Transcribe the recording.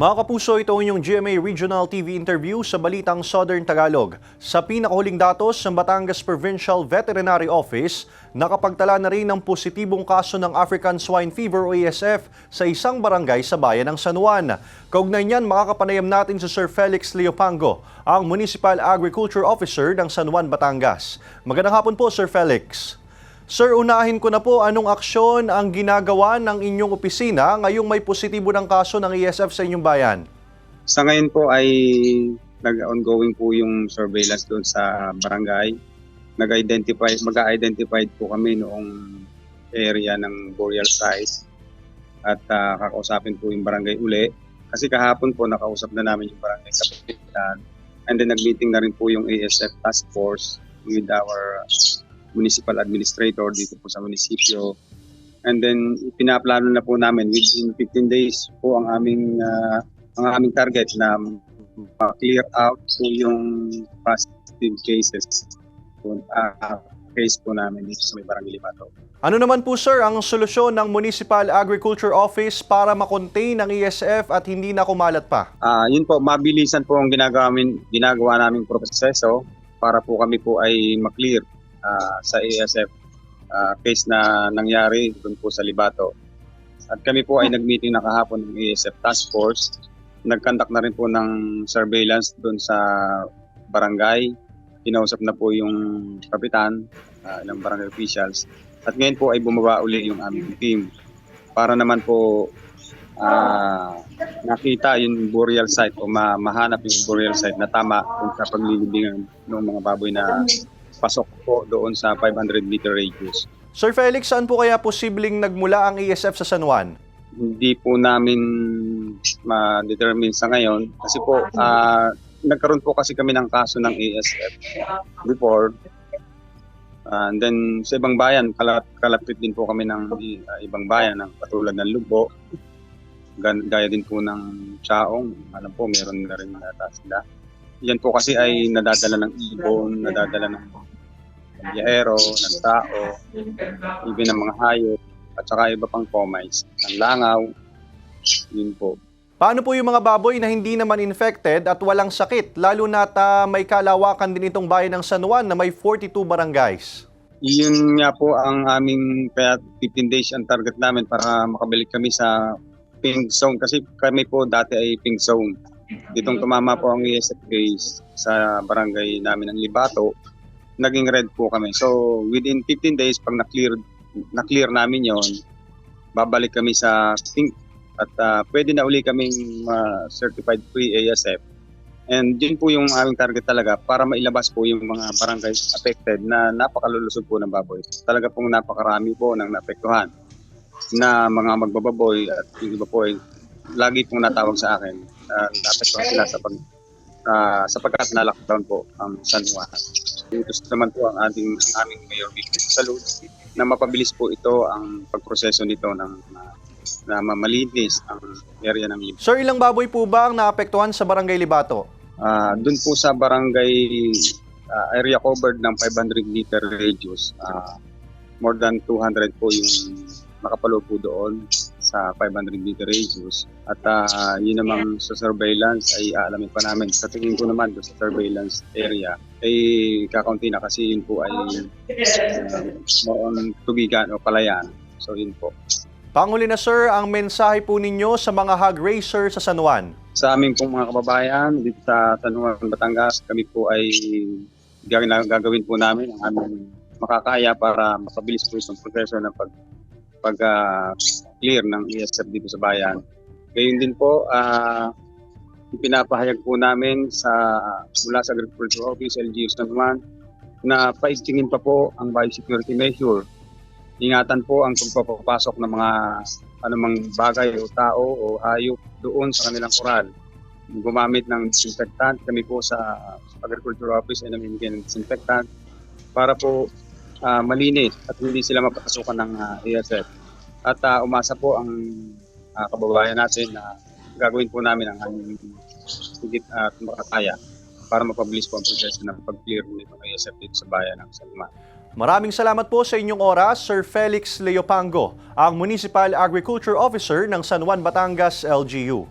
Mga kapuso, ito ang inyong GMA Regional TV interview sa Balitang Southern Tagalog. Sa pinakahuling datos ng Batangas Provincial Veterinary Office, nakapagtala na rin ng positibong kaso ng African Swine Fever o ASF sa isang barangay sa bayan ng San Juan. Kaugnay niyan, makakapanayam natin si Sir Felix Leopango, ang Municipal Agriculture Officer ng San Juan, Batangas. Magandang hapon po, Sir Felix. Sir, unahin ko na po, anong aksyon ang ginagawa ng inyong opisina ngayong may positibo ng kaso ng ASF sa inyong bayan? Sa ngayon po ay nag-ongoing po yung surveillance doon sa barangay. Mag-identify po kami noong area ng burial site at kakausapin po yung barangay uli. Kasi kahapon po nakausap na namin yung barangay kapitan and then nag-meeting na rin po yung ASF task force with our municipal administrator dito po sa munisipyo. And then pinaplano na po namin within 15 days po ang aming target na clear out po yung positive cases case po namin dito sa may Barangay Libato. Ano naman po, sir, ang solusyon ng Municipal Agriculture Office para makontain ang ASF at hindi na kumalat pa? Yun po, mabilisan po ang ginagawa naming proseso para po kami po ay maklear sa ASF case na nangyari doon po sa Libato. At kami po ay nag-meeting na kahapon ng ASF Task Force. Nag-conduct na rin po ng surveillance doon sa barangay. Kinausap na po yung kapitan ng barangay officials. At ngayon po ay bumaba uli yung aming team para naman po nakita yung burial site o mahanap yung burial site na tama kung sa paglilibingan ng mga baboy na pasok po doon sa 500-meter radius. Sir Felix, saan po kaya posibleng nagmula ang ASF sa San Juan? Hindi po namin ma-determine sa ngayon kasi po nagkaroon po kasi kami ng kaso ng ASF before. And then sa ibang bayan, kalapit din po kami ng ibang bayan ng katulad ng Lugbo. Gaya din po ng Chaong. Alam po, meron na rin nata sila. Yan po kasi ay nadadala ng ibon, nadadala ng biyahero, ng tao, even ng mga hayop, at saka iba pang comics, ng langaw, yun po. Paano po yung mga baboy na hindi naman infected at walang sakit, lalo na't may kalawakan din itong bayan ng San Juan na may 42 barangays? Yun nga po ang aming, kaya 15 days ang target namin para makabalik kami sa pink zone, kasi kami po dati ay pink zone. Ditong tumama po ang ASF case sa barangay namin ng Libato, naging red po kami. So within 15 days, pag na-clear namin yon, babalik kami sa pink at pwede na uli kaming certified free ASF. And yun po yung aming target talaga para mailabas po yung mga barangay affected na napakalulusog po ng baboy. Talaga pong napakarami po ng naapektuhan na mga magbababoy at yung iba po ay lagi pong natawag sa akin. Naapektuhan sila sapagkat na-lockdown po ang San Juan. Utos naman po ang aming Mayor Victor Salud na mapabilis po ito ang pagproseso nito na malinis ang area ng Libato. Sir, ilang baboy po ba ang naapektuhan sa Barangay Libato? Doon po sa barangay area covered ng 500-meter radius, more than 200 po yung nakapalo po doon sa 500-meter radius. At yun namang sa surveillance ay aalamin pa namin. Sa tingin ko naman doon sa surveillance area ay kakaunti na kasi yun po ay noon tugigan o palayan. So yun po. Panghuli na, sir, ang mensahe po ninyo sa mga hog racer sa San Juan. Sa aming pong mga kababayan dito sa San Juan, Batangas, kami po ay gagawin po namin ang aming makakaya para mapabilis po itong proseso ng pag-clear ng ASF dito sa bayan. Gayon din po, pinapahayag po namin mula sa Agriculture Office, LGU San Juan, na paigtingin pa po ang biosecurity measure. Ingatan po ang pagpapasok ng mga anumang bagay o tao o hayop doon sa kanilang koral. Gumamit ng disinfectant. Kami po sa Agriculture Office ay namimigay ng disinfectant para po malinis at hindi sila mapapasukan ng ASF. At umasa po ang kababayan natin na gagawin po namin ang aming higit at makakaya para mapabilis po ang proseso ng pag-clear nitong ASF dito sa bayan ng San Juan. Maraming salamat po sa inyong oras, Sir Felix Leopango, ang Municipal Agriculture Officer ng San Juan, Batangas, LGU.